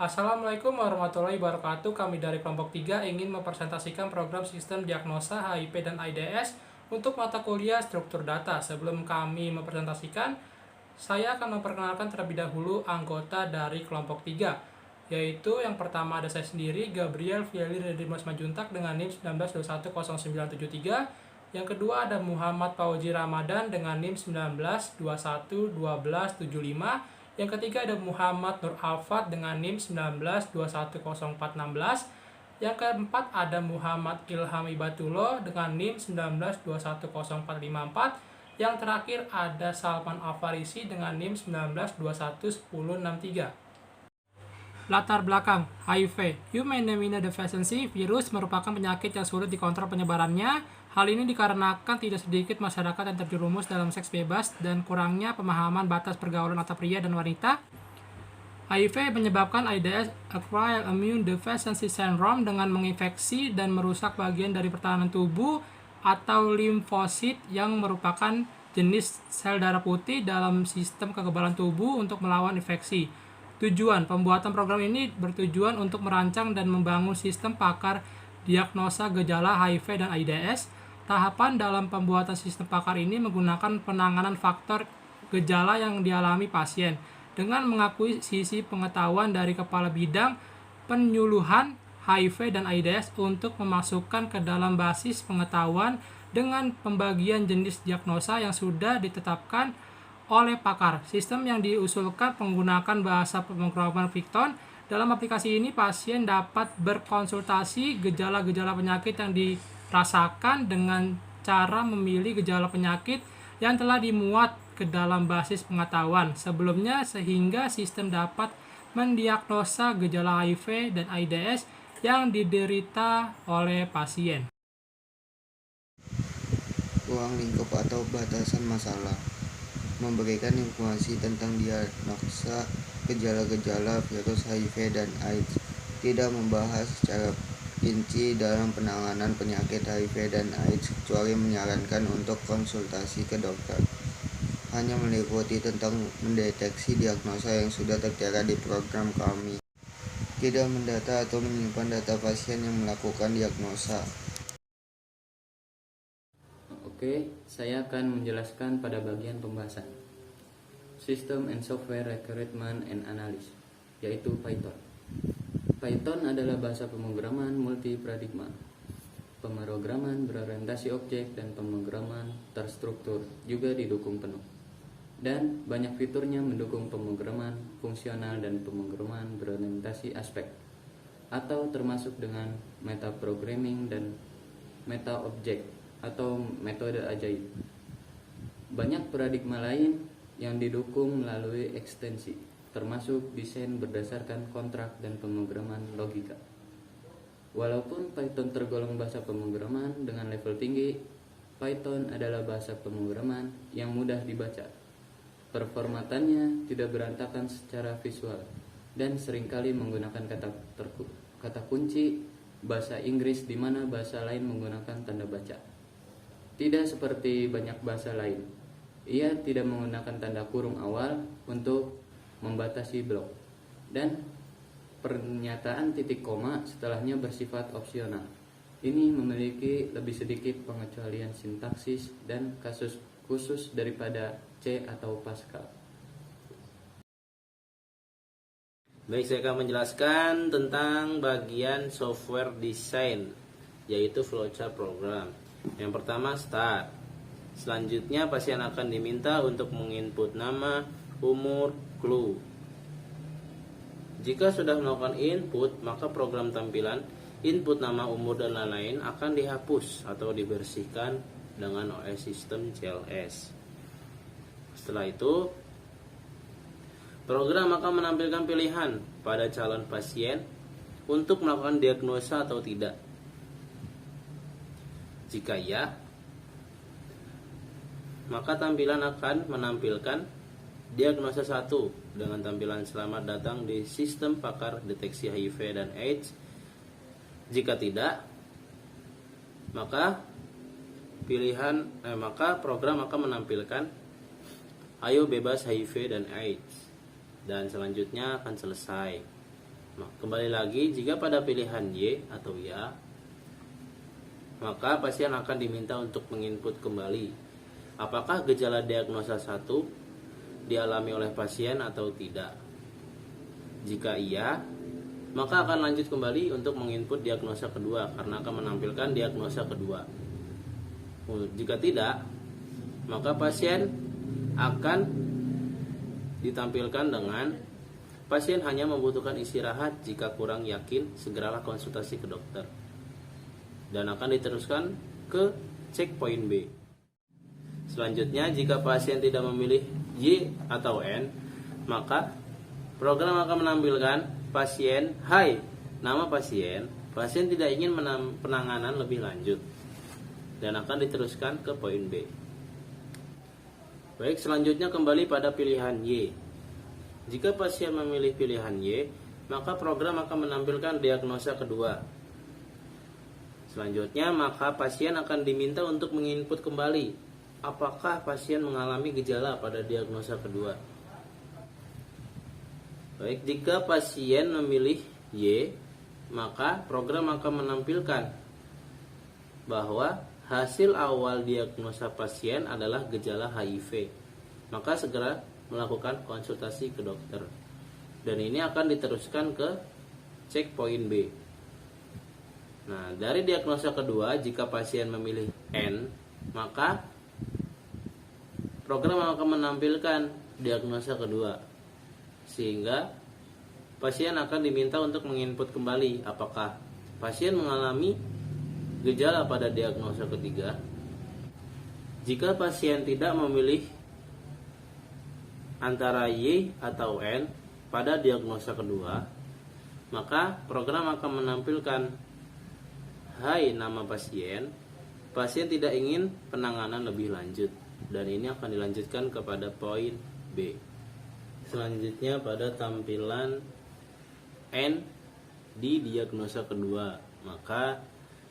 Assalamualaikum warahmatullahi wabarakatuh. Kami dari kelompok 3 ingin mempresentasikan program sistem diagnosa HIV dan AIDS untuk mata kuliah struktur data. Sebelum kami mempresentasikan, saya akan memperkenalkan terlebih dahulu anggota dari kelompok 3, yaitu yang pertama ada saya sendiri, Gabriel Fiali Redimas Majuntak dengan NIM 19210973. Yang kedua ada Muhammad Fauzi Ramadan dengan NIM 19211275. Yang ketiga ada Muhammad Nur Alfat dengan NIM 19210416. Yang keempat ada Muhammad Ilham Ibatullah dengan NIM 19210454. Yang terakhir ada Salman Alfarisi dengan NIM 19211063. Latar belakang HIV, Human Immunodeficiency virus merupakan penyakit yang sulit dikontrol penyebarannya. Hal ini dikarenakan tidak sedikit masyarakat yang terjerumus dalam seks bebas dan kurangnya pemahaman batas pergaulan antara pria dan wanita. HIV menyebabkan AIDS, Acquired Immune Deficiency Syndrome, dengan menginfeksi dan merusak bagian dari pertahanan tubuh atau limfosit yang merupakan jenis sel darah putih dalam sistem kekebalan tubuh untuk melawan infeksi. Tujuan pembuatan program ini bertujuan untuk merancang dan membangun sistem pakar diagnosa gejala HIV dan AIDS. Tahapan dalam pembuatan sistem pakar ini menggunakan penanganan faktor gejala yang dialami pasien dengan mengakui sisi pengetahuan dari kepala bidang penyuluhan HIV dan AIDS untuk memasukkan ke dalam basis pengetahuan dengan pembagian jenis diagnosa yang sudah ditetapkan oleh pakar. Sistem yang diusulkan menggunakan bahasa pemrograman Python. Dalam aplikasi ini, pasien dapat berkonsultasi gejala-gejala penyakit yang dirasakan dengan cara memilih gejala penyakit yang telah dimuat ke dalam basis pengetahuan sebelumnya, sehingga sistem dapat mendiagnosa gejala HIV dan AIDS yang diderita oleh pasien. Ruang lingkup atau batasan masalah memberikan informasi tentang diagnosa gejala-gejala virus HIV dan AIDS, tidak membahas secara rinci dalam penanganan penyakit HIV dan AIDS kecuali menyarankan untuk konsultasi ke dokter. Hanya meliputi tentang mendeteksi diagnosa yang sudah tertera di program kami, tidak mendata atau menyimpan data pasien yang melakukan diagnosa. Oke, saya akan menjelaskan pada bagian pembahasan System and Software Recruitment and Analysis, yaitu Python. Python adalah bahasa pemrograman multi-paradigma, pemrograman berorientasi objek, dan pemrograman terstruktur juga didukung penuh. Dan banyak fiturnya mendukung pemrograman fungsional dan pemrograman berorientasi aspek, atau termasuk dengan metaprogramming dan meta-objek atau metode ajaib. Banyak paradigma lain yang didukung melalui ekstensi, termasuk desain berdasarkan kontrak dan pemrograman logika. Walaupun Python tergolong bahasa pemrograman dengan level tinggi, Python adalah bahasa pemrograman yang mudah dibaca. Performatannya tidak berantakan secara visual dan seringkali menggunakan kata kunci bahasa Inggris di mana bahasa lain menggunakan tanda baca. Tidak seperti banyak bahasa lain, ia tidak menggunakan tanda kurung awal untuk membatasi blok, dan pernyataan titik koma setelahnya bersifat opsional. Ini memiliki lebih sedikit pengecualian sintaksis dan kasus khusus daripada C atau Pascal. Baik, saya akan menjelaskan tentang bagian software design, yaitu flowchart program. Yang pertama, start. Selanjutnya, pasien akan diminta untuk menginput nama, umur, clue. Jika sudah melakukan input, maka program tampilan input nama, umur, dan lain-lain akan dihapus atau dibersihkan dengan OS sistem CLS. Setelah itu, program akan menampilkan pilihan pada calon pasien untuk melakukan diagnosa atau tidak. Jika ya, maka tampilan akan menampilkan diagnosa 1 dengan tampilan selamat datang di sistem pakar deteksi HIV dan AIDS. Jika tidak, maka maka program akan menampilkan ayo bebas HIV dan AIDS, dan selanjutnya akan selesai. Nah, kembali lagi, jika pada pilihan Y atau ya, maka pasien akan diminta untuk menginput kembali apakah gejala diagnosa 1 dialami oleh pasien atau tidak. Jika iya, maka akan lanjut kembali untuk menginput diagnosa kedua karena akan menampilkan diagnosa kedua. Jika tidak, maka pasien akan ditampilkan dengan pasien hanya membutuhkan istirahat, jika kurang yakin segeralah konsultasi ke dokter. Dan akan diteruskan ke checkpoint B. Selanjutnya, jika pasien tidak memilih Y atau N, maka program akan menampilkan pasien, hai, nama pasien tidak ingin penanganan lebih lanjut. Dan akan diteruskan ke poin B. Baik, selanjutnya kembali pada pilihan Y. Jika pasien memilih pilihan Y, maka program akan menampilkan diagnosa kedua. Selanjutnya, maka pasien akan diminta untuk menginput kembali apakah pasien mengalami gejala pada diagnosa kedua. Baik, jika pasien memilih Y, maka program akan menampilkan bahwa hasil awal diagnosa pasien adalah gejala HIV. Maka segera melakukan konsultasi ke dokter. Dan ini akan diteruskan ke checkpoint B. Nah, dari diagnosa kedua, jika pasien memilih N, maka program akan menampilkan diagnosa kedua. Sehingga pasien akan diminta untuk menginput kembali apakah pasien mengalami gejala pada diagnosa ketiga. Jika pasien tidak memilih antara Y atau N pada diagnosa kedua, maka program akan menampilkan, hai, nama pasien tidak ingin penanganan lebih lanjut. Dan ini akan dilanjutkan kepada poin B. Selanjutnya pada tampilan N di diagnosa kedua, maka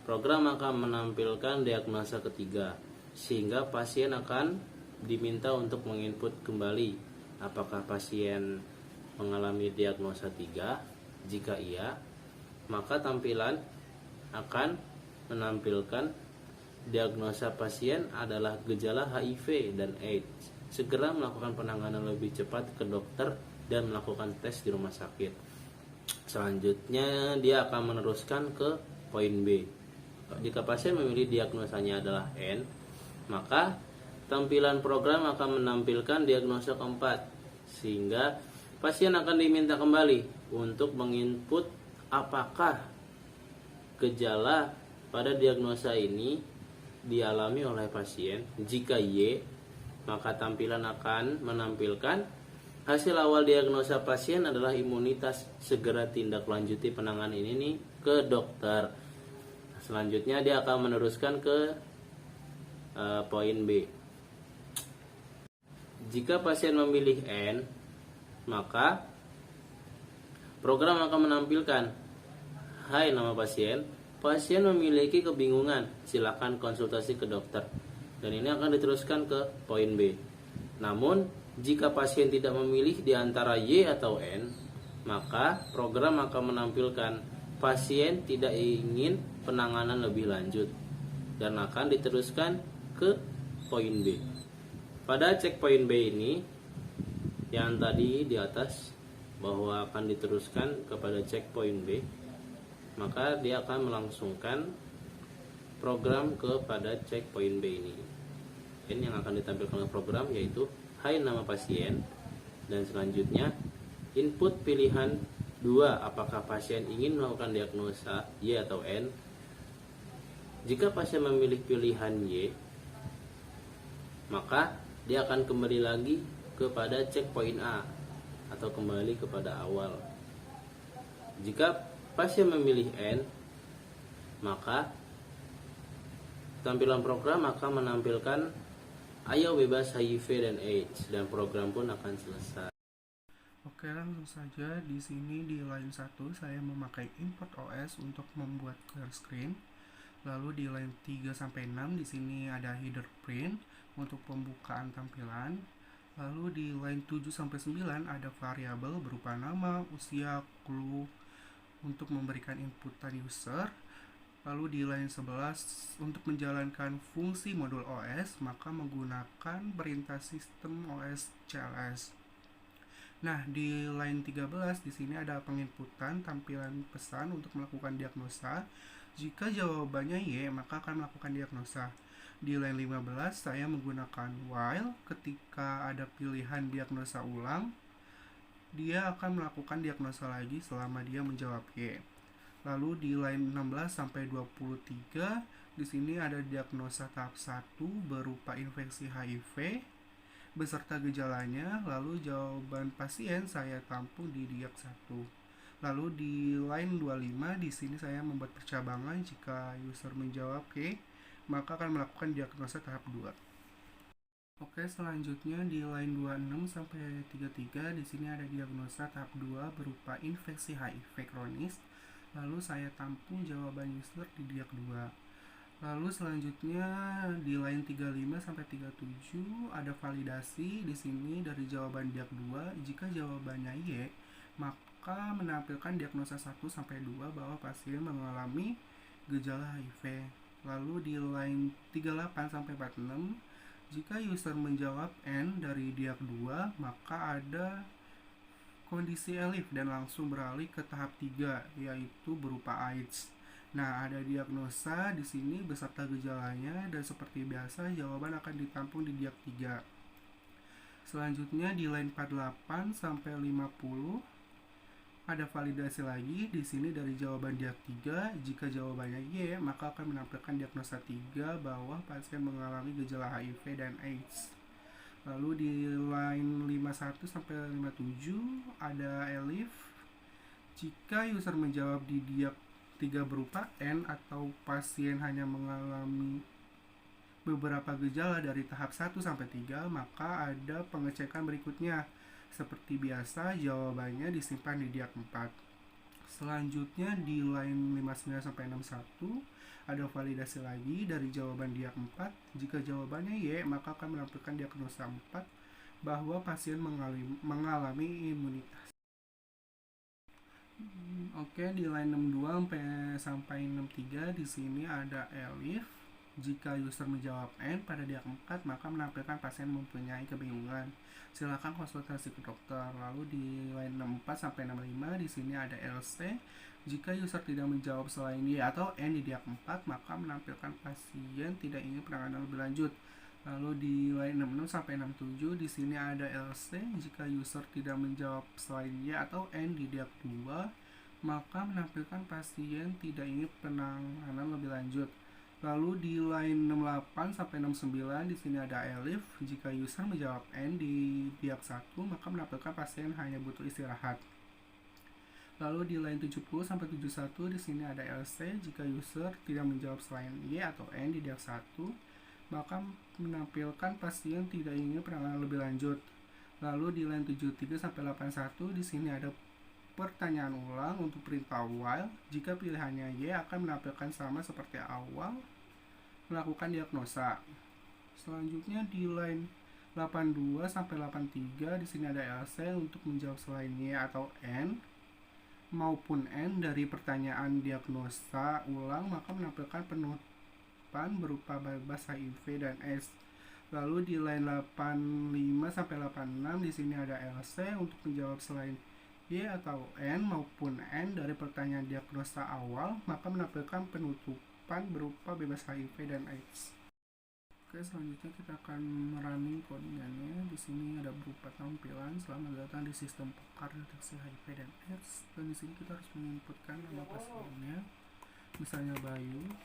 program akan menampilkan diagnosa ketiga, sehingga pasien akan diminta untuk menginput kembali apakah pasien mengalami diagnosa 3. Jika iya, maka tampilan akan menampilkan diagnosa pasien adalah gejala HIV dan AIDS. Segera melakukan penanganan lebih cepat ke dokter dan melakukan tes di rumah sakit. Selanjutnya dia akan meneruskan ke poin B. Jika pasien memilih diagnosanya adalah N, maka tampilan program akan menampilkan diagnosa keempat, sehingga pasien akan diminta kembali untuk menginput apakah gejala pada diagnosa ini dialami oleh pasien. Jika Y, maka tampilan akan menampilkan hasil awal diagnosa pasien adalah imunitas, segera tindak lanjuti penanganan ini ke dokter. Selanjutnya dia akan meneruskan ke poin B. Jika pasien memilih N, maka program akan menampilkan, hai, nama pasien memiliki kebingungan, silakan konsultasi ke dokter. Dan ini akan diteruskan ke poin B. Namun, jika pasien tidak memilih di antara Y atau N, maka program akan menampilkan pasien tidak ingin penanganan lebih lanjut dan akan diteruskan ke poin B. Pada checkpoint B ini, yang tadi di atas bahwa akan diteruskan kepada checkpoint B, maka dia akan melangsungkan program kepada checkpoint B ini. Ini yang akan ditampilkan oleh program yaitu, hai, nama pasien, dan selanjutnya input pilihan 2, apakah pasien ingin melakukan diagnosa Y atau N. Jika pasien memilih pilihan Y, maka dia akan kembali lagi kepada checkpoint A atau kembali kepada awal. Jika pasien memilih N, maka tampilan program akan menampilkan ayo bebas HIV dan AIDS, dan program pun akan selesai. Oke, langsung saja. Di sini di line 1 saya memakai import OS untuk membuat clear screen. Lalu di line 3 sampai 6 di sini ada header print untuk pembukaan tampilan. Lalu di line 7 sampai 9 ada variabel berupa nama, usia, clue, untuk memberikan inputan user. Lalu di line 11 untuk menjalankan fungsi modul OS maka menggunakan perintah sistem OS CLS. Nah, di line 13 di sini ada penginputan tampilan pesan untuk melakukan diagnosa. Jika jawabannya Y, maka akan melakukan diagnosa. Di line 15 saya menggunakan while. Ketika ada pilihan diagnosa ulang, dia akan melakukan diagnosa lagi selama dia menjawab Y. Lalu di line 16 sampai 23 di sini ada diagnosa tahap 1 berupa infeksi HIV beserta gejalanya, lalu jawaban pasien saya tampung di diag 1. Lalu di line 25 di sini saya membuat percabangan jika user menjawab K, maka akan melakukan diagnosa tahap 2. Oke, selanjutnya di line 26 sampai 33 di sini ada diagnosa tahap 2 berupa infeksi HIV kronis. Lalu saya tampung jawaban user di diag 2. Lalu selanjutnya di line 35 sampai 37 ada validasi di sini dari jawaban diag 2. Jika jawabannya Y, maka menampilkan diagnosa 1 sampai 2 bahwa pasien mengalami gejala HIV. Lalu di line 38 sampai 46 jika user menjawab N dari diag 2, maka ada kondisi elif dan langsung beralih ke tahap 3 yaitu berupa AIDS. Nah, ada diagnosa di sini beserta gejalanya dan seperti biasa jawaban akan ditampung di diag 3. Selanjutnya di line 48 sampai 50 ada validasi lagi di sini dari jawaban diag 3. Jika jawabannya Y, maka akan menampilkan diagnosa 3 bahwa pasien mengalami gejala HIV dan AIDS. Lalu di line 51 sampai 57 ada elif. Jika user menjawab di diag 3 berupa N atau pasien hanya mengalami beberapa gejala dari tahap 1 sampai 3, maka ada pengecekan berikutnya. Seperti biasa, jawabannya disimpan di diag 4. Selanjutnya di line 59 sampai 61 ada validasi lagi dari jawaban diag 4. Jika jawabannya Y, maka akan menampilkan diagnosa 4 bahwa pasien mengalami imunitas. Oke, di line 62 sampai 63 di sini ada elif. Jika user menjawab N pada diag 4, maka menampilkan pasien mempunyai kebingungan. Silakan konsultasi ke dokter. Lalu di line 64 sampai 65 di sini ada LC. Jika user tidak menjawab selain Y atau N di diag 4, maka menampilkan pasien tidak ingin penanganan lebih lanjut. Lalu di line 66 sampai 67 di sini ada LC. Jika user tidak menjawab selain Y atau N di diag 2, maka menampilkan pasien tidak ingin penanganan lebih lanjut. Lalu di line 68 sampai 69 di sini ada elif. Jika user menjawab N di diag 1, maka menampilkan pasien hanya butuh istirahat. Lalu di line 70 sampai 71 di sini ada LC. Jika user tidak menjawab selain Y atau N di diag 1, maka menampilkan pasien tidak ingin penanganan lebih lanjut. Lalu di line 73 sampai 81 di sini ada pertanyaan ulang untuk perintah while. Jika pilihannya Y, akan menampilkan sama seperti awal melakukan diagnosa. Selanjutnya di line 82 sampai 83 di sini ada LC untuk menjawab selain Y atau N maupun N dari pertanyaan diagnosa ulang, maka menampilkan penutupan berupa bebas HIV dan AIDS. Lalu di line 85 sampai 86 di sini ada LC untuk menjawab selain Y atau N maupun N dari pertanyaan diagnosa awal, maka menampilkan penutupan berupa bebas HIV dan AIDS. Oke, selanjutnya kita akan merunning codingannya. Di sini ada berupa tampilan selamat datang di sistem pakar deteksi HIV dan AIDS. Dan di sini kita harus menginputkan nama pasiennya, misalnya Bayu.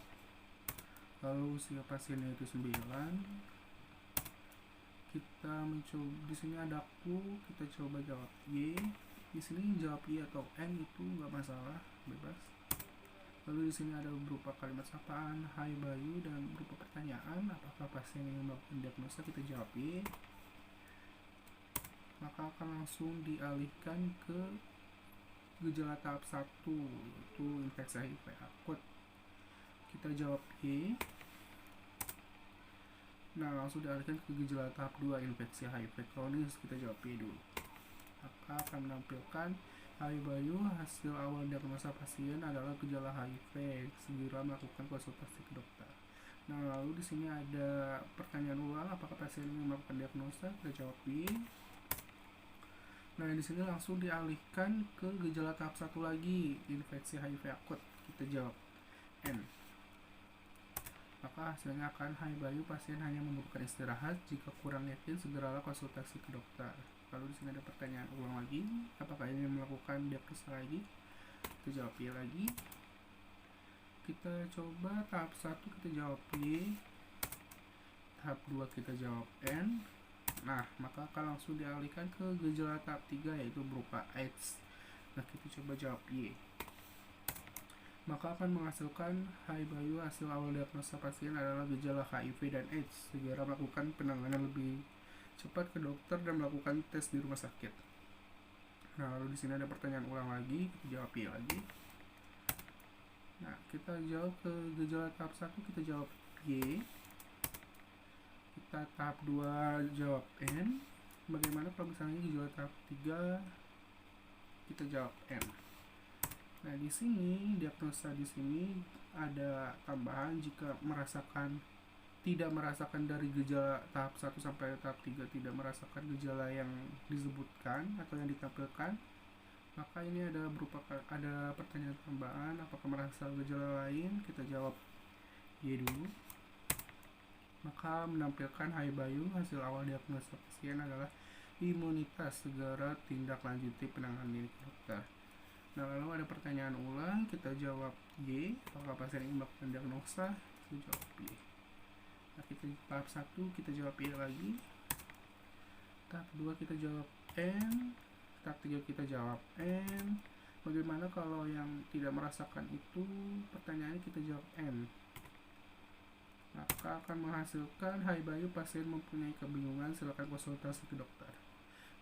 Lalu usia pasiennya itu 9. Kita mencoba, di sini ada aku, kita coba jawab Y. Di sini jawab Y atau N itu nggak masalah, bebas. Lalu di sini ada berupa kalimat sapaan, Hai Bayu, dan berupa pertanyaan, apakah pasien yang melakukan diagnosa, kita jawab Y. Maka akan langsung dialihkan ke gejala tahap 1, yaitu infeksi HIV akut. Kita jawab Y. Nah, langsung dialihkan ke gejala tahap 2, infeksi HIV kronis, kita jawab Y dulu. Maka akan menampilkan Hai Bayu, hasil awal diagnosa pasien adalah gejala HIV. Segera melakukan konsultasi ke dokter. Nah, lalu di sini ada pertanyaan ulang, apakah pasien ingin melakukan diagnosa? Kita jawab B. Nah, di sini langsung dialihkan ke gejala tahap 1 lagi, infeksi HIV akut. Kita jawab N. Maka hasilnya akan Hai Bayu, pasien hanya membutuhkan istirahat. Jika kurang yakin, segeralah konsultasi ke dokter. Lalu di sini ada pertanyaan ulang lagi, apakah ingin melakukan diagnosa lagi? Kita jawab Y lagi. Kita coba tahap 1 kita jawab Y, tahap 2 kita jawab N. Nah, maka akan langsung dialihkan ke gejala tahap 3 yaitu berupa AIDS. Nah, kita coba jawab Y. Maka akan menghasilkan Hai Bayu, hasil awal diagnosa pasien adalah gejala HIV dan AIDS. Segera melakukan penanganan lebih cepat ke dokter dan melakukan tes di rumah sakit. Nah, lalu di sini ada pertanyaan ulang lagi, kita jawab Y lagi. Nah, kita jawab ke gejala tahap 1 kita jawab Y. Kita tahap 2 jawab N. Bagaimana kalau misalnya gejala tahap 3 kita jawab N. Nah, di sini diagnosa di sini ada tambahan jika tidak merasakan dari gejala tahap 1 sampai tahap 3 tidak merasakan gejala yang disebutkan atau yang ditampilkan, maka ini ada pertanyaan tambahan, apakah merasa gejala lain? Kita jawab Y dulu. Maka menampilkan Hai Bayu, hasil awal diagnosa pasien adalah imunitas, segera tindak lanjuti penanganan di dokter. Nah, lalu ada pertanyaan ulang, kita jawab Y, apakah pasien ingin melakukan diagnosa? Kita jawab Y. Nah, kita tahap 1 kita jawab Y lagi. Tahap 2 kita jawab N. Tahap 3 kita jawab N. Bagaimana kalau yang tidak merasakan itu? Pertanyaannya kita jawab N. Maka akan menghasilkan Hai Bayu, pasien mempunyai kebingungan, silakan konsultasi ke dokter.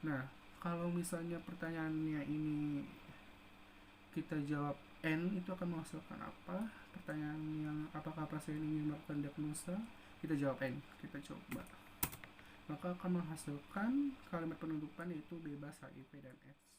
Nah, kalau misalnya pertanyaannya ini kita jawab N, itu akan menghasilkan apa? Pertanyaan yang apakah pasien ingin melakukan diagnosa? Kita jawab N. Kita coba. Maka akan menghasilkan kalimat penutupan yaitu bebas HIV dan AIDS.